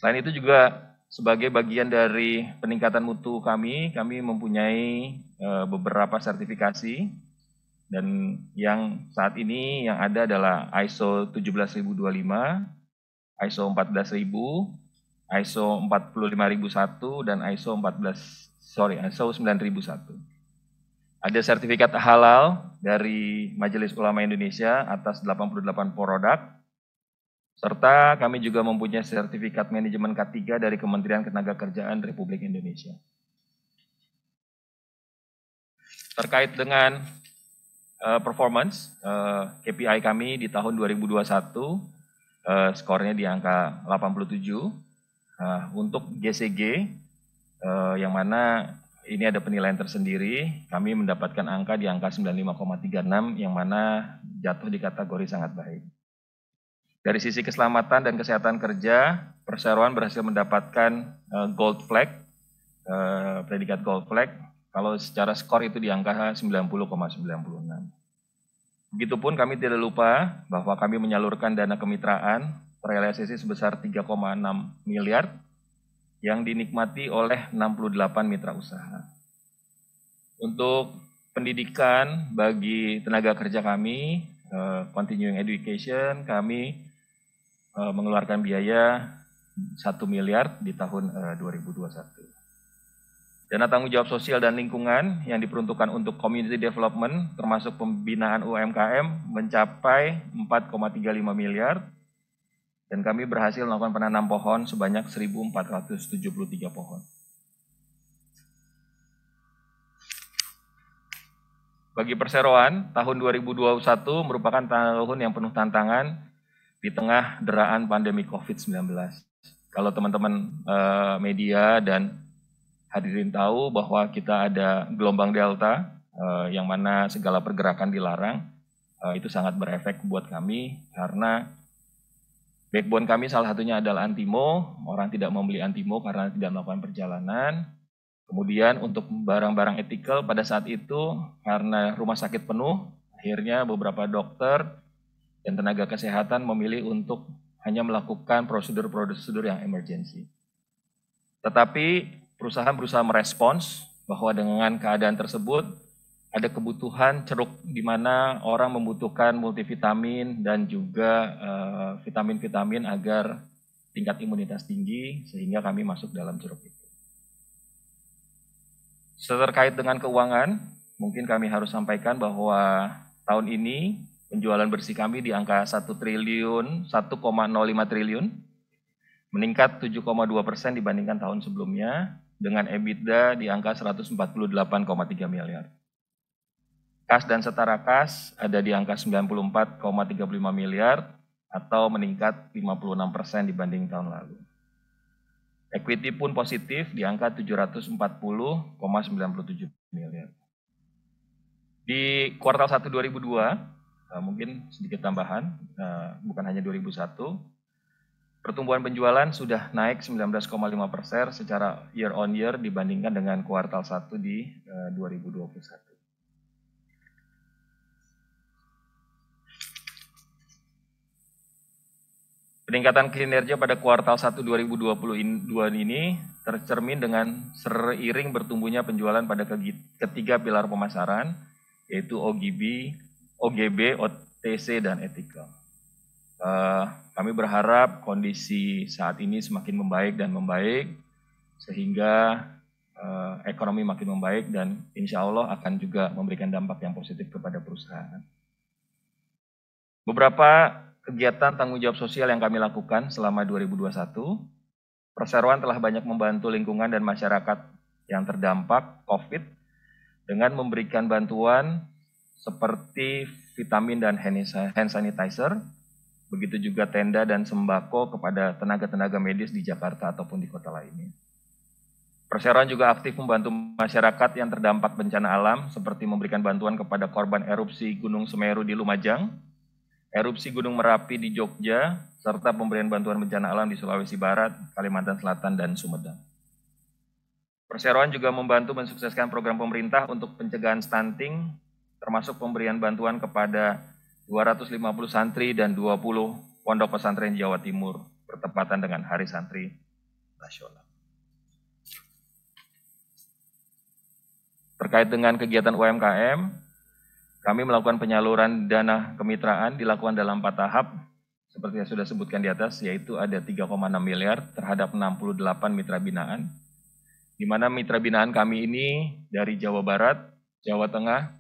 Selain itu juga sebagai bagian dari peningkatan mutu kami mempunyai beberapa sertifikasi, dan yang saat ini yang ada adalah ISO 17025, ISO 14000, ISO 45001 dan ISO 9001. Ada sertifikat halal dari Majelis Ulama Indonesia atas 88 produk, serta kami juga mempunyai sertifikat manajemen K3 dari Kementerian Ketenagakerjaan Republik Indonesia. Terkait dengan performance, KPI kami di tahun 2021, skornya di angka 87. Untuk GCG, yang mana ini ada penilaian tersendiri, kami mendapatkan angka di angka 95,36, yang mana jatuh di kategori sangat baik. Dari sisi keselamatan dan kesehatan kerja, perseroan berhasil mendapatkan gold flag, predikat gold flag, kalau secara skor itu di angka 90,96. Begitupun kami tidak lupa bahwa kami menyalurkan dana kemitraan terrealisasi sebesar 3,6 miliar yang dinikmati oleh 68 mitra usaha. Untuk pendidikan bagi tenaga kerja kami, continuing education, kami mengeluarkan biaya 1 miliar di tahun 2021. Dana tanggung jawab sosial dan lingkungan yang diperuntukkan untuk community development termasuk pembinaan UMKM mencapai 4,35 miliar, dan kami berhasil melakukan penanam pohon sebanyak 1.473 pohon. Bagi perseroan, tahun 2021 merupakan tahun yang penuh tantangan di tengah deraan pandemi COVID-19. Kalau teman-teman media dan hadirin tahu bahwa kita ada gelombang Delta, yang mana segala pergerakan dilarang, itu sangat berefek buat kami karena backbone kami salah satunya adalah Antimo, orang tidak membeli Antimo karena tidak melakukan perjalanan. Kemudian untuk barang-barang etikal pada saat itu karena rumah sakit penuh, akhirnya beberapa dokter dan tenaga kesehatan memilih untuk hanya melakukan prosedur-prosedur yang emergency. Tetapi perusahaan berusaha merespons bahwa dengan keadaan tersebut ada kebutuhan ceruk di mana orang membutuhkan multivitamin dan juga vitamin-vitamin agar tingkat imunitas tinggi, sehingga kami masuk dalam ceruk itu. Terkait dengan keuangan, mungkin kami harus sampaikan bahwa tahun ini penjualan bersih kami di angka 1,05 triliun, meningkat 7,2% dibandingkan tahun sebelumnya, dengan EBITDA di angka 148,3 miliar. Kas dan setara kas ada di angka 94,35 miliar atau meningkat 56% dibanding tahun lalu. Equity pun positif di angka 740,97 miliar. Di kuartal 1 2002, mungkin sedikit tambahan, bukan hanya 2001, pertumbuhan penjualan sudah naik 19,5% secara year on year dibandingkan dengan kuartal 1 di 2021. Peningkatan kinerja pada kuartal 1 2022 ini tercermin dengan seiring bertumbuhnya penjualan pada ketiga pilar pemasaran, yaitu OGB, OTC, dan ethical. Kami berharap kondisi saat ini semakin membaik, sehingga ekonomi makin membaik dan insya Allah akan juga memberikan dampak yang positif kepada perusahaan. Beberapa kegiatan tanggung jawab sosial yang kami lakukan selama 2021, perseroan telah banyak membantu lingkungan dan masyarakat yang terdampak COVID dengan memberikan bantuan seperti vitamin dan hand sanitizer, begitu juga tenda dan sembako kepada tenaga-tenaga medis di Jakarta ataupun di kota lainnya. Perseroan juga aktif membantu masyarakat yang terdampak bencana alam seperti memberikan bantuan kepada korban erupsi Gunung Semeru di Lumajang, erupsi Gunung Merapi di Jogja, serta pemberian bantuan bencana alam di Sulawesi Barat, Kalimantan Selatan, dan Sumedang. Perseroan juga membantu mensukseskan program pemerintah untuk pencegahan stunting, termasuk pemberian bantuan kepada 250 santri dan 20 pondok pesantren Jawa Timur, bertepatan dengan Hari Santri nasional. Terkait dengan kegiatan UMKM, kami melakukan penyaluran dana kemitraan dilakukan dalam 4 tahap, seperti yang sudah sebutkan di atas, yaitu ada 3,6 miliar terhadap 68 mitra binaan, di mana mitra binaan kami ini dari Jawa Barat, Jawa Tengah,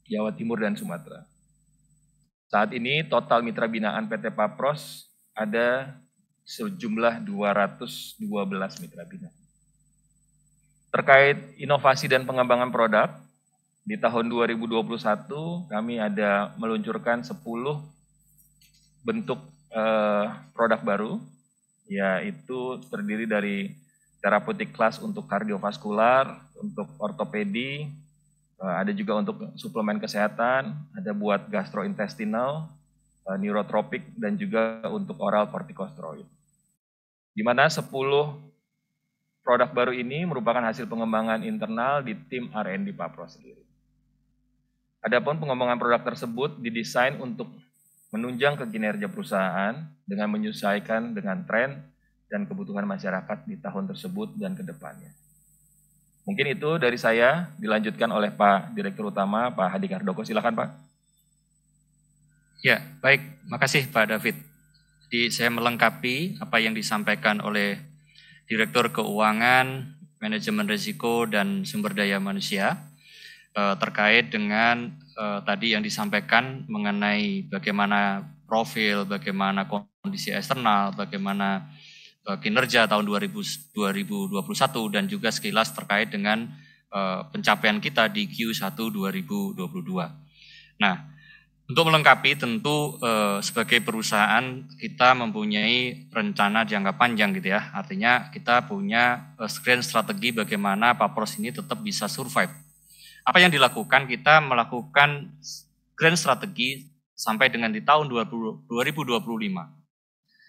Jawa Timur, dan Sumatera. Saat ini total mitra binaan PT Papros ada sejumlah 212 mitra binaan. Terkait inovasi dan pengembangan produk, di tahun 2021 kami ada meluncurkan 10 bentuk produk baru, yaitu terdiri dari therapeutic class untuk kardiovaskular, untuk ortopedi, ada juga untuk suplemen kesehatan, ada buat gastrointestinal, neurotropik, dan juga untuk oral corticosteroid. Di mana 10 produk baru ini merupakan hasil pengembangan internal di tim R&D Papros sendiri. Adapun pengembangan produk tersebut didesain untuk menunjang kinerja perusahaan dengan menyesuaikan dengan tren dan kebutuhan masyarakat di tahun tersebut dan ke depannya. Mungkin itu dari saya, dilanjutkan oleh Pak Direktur Utama, Pak Hadi Kardoko. Silakan Pak. Ya, baik. Makasih Pak David. Jadi saya melengkapi apa yang disampaikan oleh Direktur Keuangan, Manajemen Risiko, dan Sumber Daya Manusia terkait dengan tadi yang disampaikan mengenai bagaimana profil, bagaimana kondisi eksternal, bagaimana kinerja tahun 2021 dan juga sekilas terkait dengan pencapaian kita di Q1 2022. Nah, untuk melengkapi tentu sebagai perusahaan kita mempunyai rencana jangka panjang gitu ya. Artinya kita punya grand strategi bagaimana Papros ini tetap bisa survive. Apa yang dilakukan? Kita melakukan grand strategi sampai dengan di tahun 2025.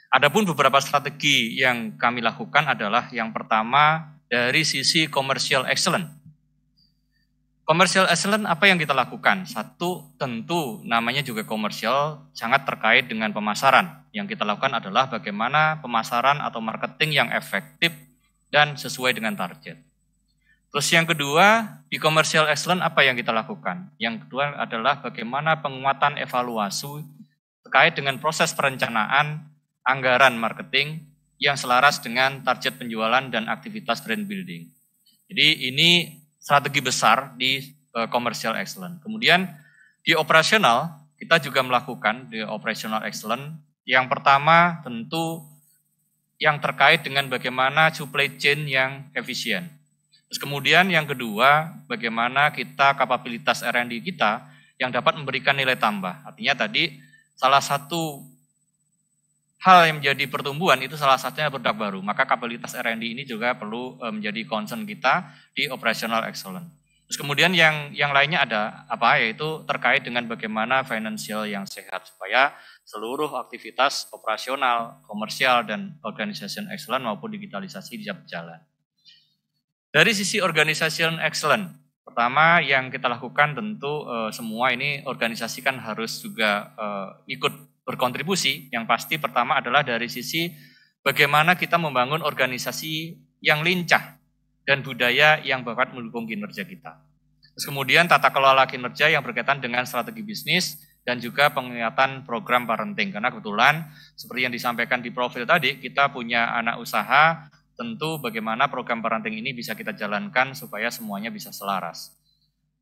Adapun beberapa strategi yang kami lakukan adalah yang pertama dari sisi commercial excellence. Commercial excellence apa yang kita lakukan? Satu, tentu namanya juga komersial, sangat terkait dengan pemasaran. Yang kita lakukan adalah bagaimana pemasaran atau marketing yang efektif dan sesuai dengan target. Terus yang kedua, di commercial excellence apa yang kita lakukan? Yang kedua adalah bagaimana penguatan evaluasi terkait dengan proses perencanaan anggaran marketing yang selaras dengan target penjualan dan aktivitas brand building. Jadi ini strategi besar di commercial excellence. Kemudian di operasional kita juga melakukan di operational excellence. Yang pertama tentu yang terkait dengan bagaimana supply chain yang efisien. Terus kemudian yang kedua bagaimana kita kapabilitas R&D kita yang dapat memberikan nilai tambah. Artinya tadi salah satu hal yang menjadi pertumbuhan itu salah satunya produk baru. Maka kapabilitas R&D ini juga perlu menjadi concern kita di operational excellence. Terus kemudian yang lainnya ada apa? Yaitu terkait dengan bagaimana financial yang sehat supaya seluruh aktivitas operasional, komersial, dan organization excellence maupun digitalisasi bisa berjalan. Dari sisi organization excellence, pertama yang kita lakukan tentu semua ini organisasi kan harus juga ikut berkontribusi. Yang pasti pertama adalah dari sisi bagaimana kita membangun organisasi yang lincah dan budaya yang dapat mendukung kinerja kita. Terus kemudian tata kelola kinerja yang berkaitan dengan strategi bisnis dan juga penguatan program parenting. Karena kebetulan seperti yang disampaikan di profil tadi, kita punya anak usaha, tentu bagaimana program parenting ini bisa kita jalankan supaya semuanya bisa selaras.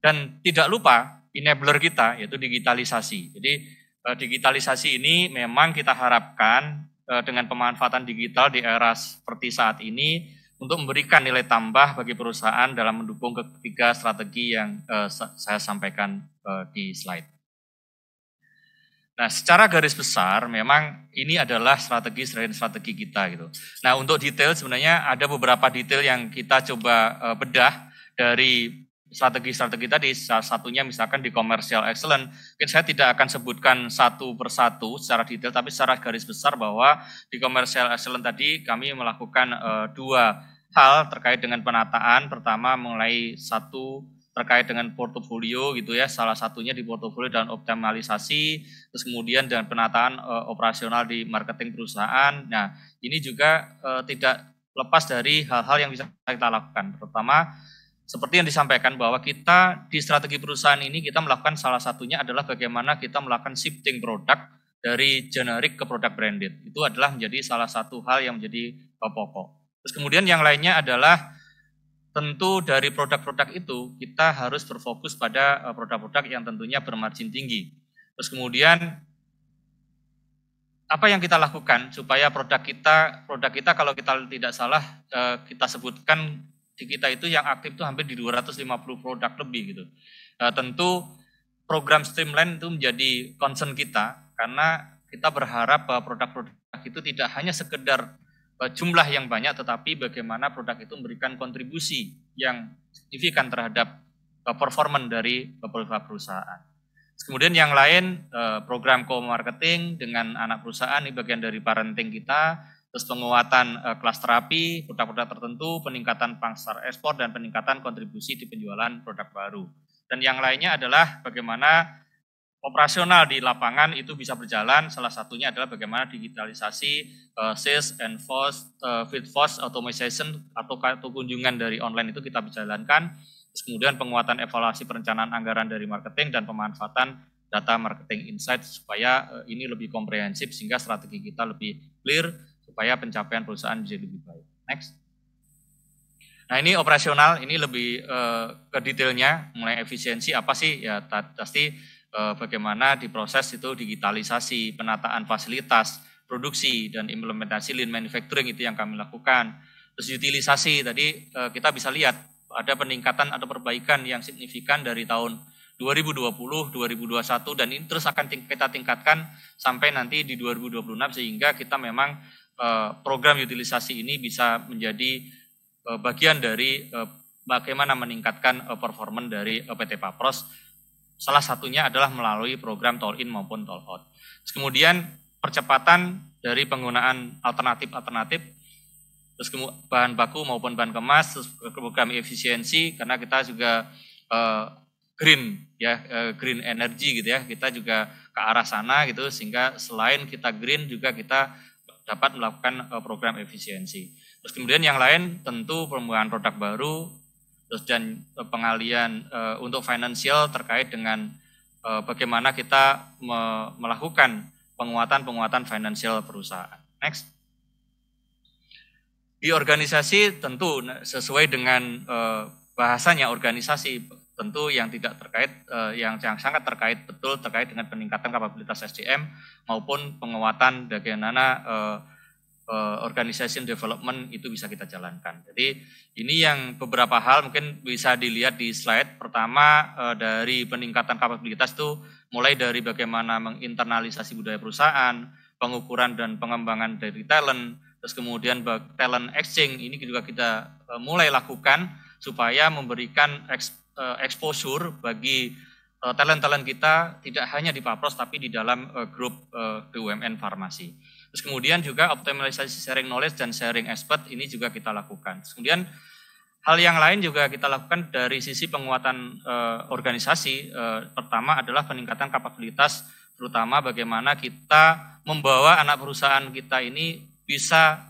Dan tidak lupa enabler kita yaitu digitalisasi. Jadi digitalisasi ini memang kita harapkan dengan pemanfaatan digital di era seperti saat ini untuk memberikan nilai tambah bagi perusahaan dalam mendukung ketiga strategi yang saya sampaikan di slide. Nah, secara garis besar memang ini adalah strategi kita gitu. Nah, untuk detail sebenarnya ada beberapa detail yang kita coba bedah dari strategi-strategi tadi. Salah satunya misalkan di commercial excellence. Mungkin saya tidak akan sebutkan satu persatu secara detail, tapi secara garis besar bahwa di commercial excellence tadi kami melakukan dua hal terkait dengan penataan. Pertama mulai satu terkait dengan portofolio gitu ya, salah satunya di portofolio dan optimalisasi, terus kemudian dengan penataan operasional di marketing perusahaan. Nah, ini juga tidak lepas dari hal-hal yang bisa kita lakukan. Pertama, seperti yang disampaikan bahwa kita di strategi perusahaan ini kita melakukan salah satunya adalah bagaimana kita melakukan shifting produk dari generik ke produk branded. Itu adalah menjadi salah satu hal yang menjadi pokok. Terus kemudian yang lainnya adalah tentu dari produk-produk itu kita harus berfokus pada produk-produk yang tentunya bermargin tinggi. Terus kemudian apa yang kita lakukan supaya produk kita kalau kita tidak salah kita sebutkan di kita itu yang aktif itu hampir di 250 produk lebih gitu. Tentu program streamline itu menjadi concern kita karena kita berharap bahwa produk-produk itu tidak hanya sekedar jumlah yang banyak, tetapi bagaimana produk itu memberikan kontribusi yang signifikan terhadap performa dari beberapa perusahaan. Kemudian yang lain program co-marketing dengan anak perusahaan ini bagian dari parenting kita, terus penguatan kelas terapi, produk-produk tertentu, peningkatan pasar ekspor dan peningkatan kontribusi di penjualan produk baru. Dan yang lainnya adalah bagaimana operasional di lapangan itu bisa berjalan, salah satunya adalah bagaimana digitalisasi sales and field force automation atau kunjungan dari online itu kita bisa jalankan. Terus kemudian penguatan evaluasi perencanaan anggaran dari marketing dan pemanfaatan data marketing insight supaya ini lebih komprehensif sehingga strategi kita lebih clear supaya pencapaian perusahaan jadi lebih baik. Next. Nah ini operasional, ini lebih ke detailnya mulai efisiensi apa sih ya pasti bagaimana diproses itu digitalisasi, penataan fasilitas, produksi dan implementasi lean manufacturing itu yang kami lakukan. Terus utilisasi tadi kita bisa lihat ada peningkatan atau perbaikan yang signifikan dari tahun 2020, 2021 dan ini terus akan kita tingkatkan sampai nanti di 2026 sehingga kita memang program utilisasi ini bisa menjadi bagian dari bagaimana meningkatkan performa dari PT Papros. Salah satunya adalah melalui program toll in maupun toll out. Kemudian percepatan dari penggunaan alternatif terus bahan baku maupun bahan kemas, terus program efisiensi karena kita juga green ya, green energy gitu ya, kita juga ke arah sana gitu sehingga selain kita green juga kita dapat melakukan program efisiensi. Terus kemudian yang lain tentu pengembangan produk baru, terus dan pengalian untuk finansial terkait dengan bagaimana kita melakukan penguatan finansial perusahaan. Next. Di organisasi tentu sesuai dengan bahasanya organisasi tentu yang tidak terkait, yang sangat terkait betul terkait dengan peningkatan kapabilitas SDM maupun penguatan bagaimana organization development itu bisa kita jalankan. Jadi ini yang beberapa hal mungkin bisa dilihat di slide. Pertama dari peningkatan kapabilitas itu mulai dari bagaimana menginternalisasi budaya perusahaan, pengukuran dan pengembangan dari talent, terus kemudian talent exchange ini juga kita mulai lakukan supaya memberikan exposure bagi talent-talent kita tidak hanya di Papros tapi di dalam grup BUMN farmasi. Terus kemudian juga optimalisasi sharing knowledge dan sharing expert ini juga kita lakukan. Kemudian hal yang lain juga kita lakukan dari sisi penguatan organisasi. Pertama adalah peningkatan kapabilitas, terutama bagaimana kita membawa anak perusahaan kita ini bisa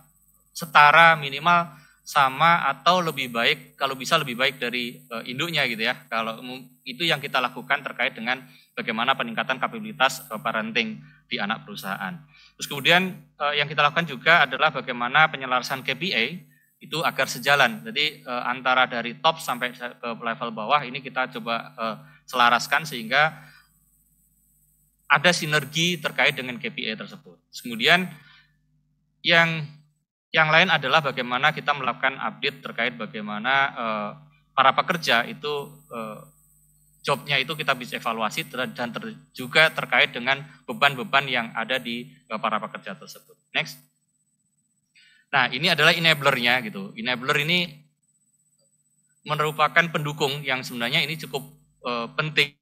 setara minimal sama atau lebih baik, kalau bisa lebih baik dari induknya gitu ya. Kalau itu yang kita lakukan terkait dengan bagaimana peningkatan kapabilitas parenting di anak perusahaan. Terus kemudian yang kita lakukan juga adalah bagaimana penyelarasan KPI itu agar sejalan. Jadi antara dari top sampai ke level bawah ini kita coba selaraskan sehingga ada sinergi terkait dengan KPI tersebut. Terus kemudian yang lain adalah bagaimana kita melakukan update terkait bagaimana para pekerja itu jobnya itu kita bisa evaluasi dan juga terkait dengan beban-beban yang ada di para pekerja tersebut. Next. Nah ini adalah enabler-nya gitu. Enabler ini merupakan pendukung yang sebenarnya ini cukup penting,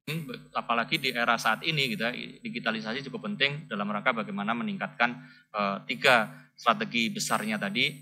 apalagi di era saat ini gitu, digitalisasi cukup penting dalam rangka bagaimana meningkatkan 3 strategi besarnya tadi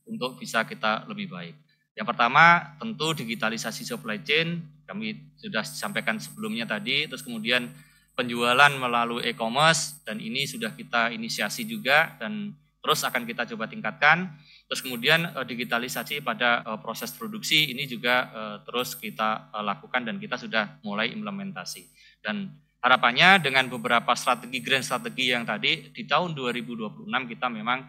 untuk bisa kita lebih baik. Yang pertama tentu digitalisasi supply chain, kami sudah sampaikan sebelumnya tadi, terus kemudian penjualan melalui e-commerce dan ini sudah kita inisiasi juga dan terus akan kita coba tingkatkan. Terus kemudian digitalisasi pada proses produksi ini juga terus kita lakukan dan kita sudah mulai implementasi. Dan harapannya dengan beberapa grand strategi yang tadi di tahun 2026 kita memang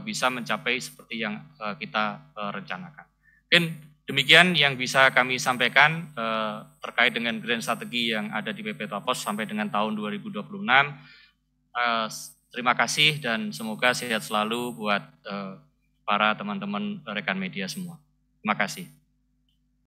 bisa mencapai seperti yang kita rencanakan. Mungkin demikian yang bisa kami sampaikan terkait dengan grand strategi yang ada di PP Tapos sampai dengan tahun 2026. Terima kasih dan semoga sehat selalu buat para teman-teman rekan media semua. Terima kasih.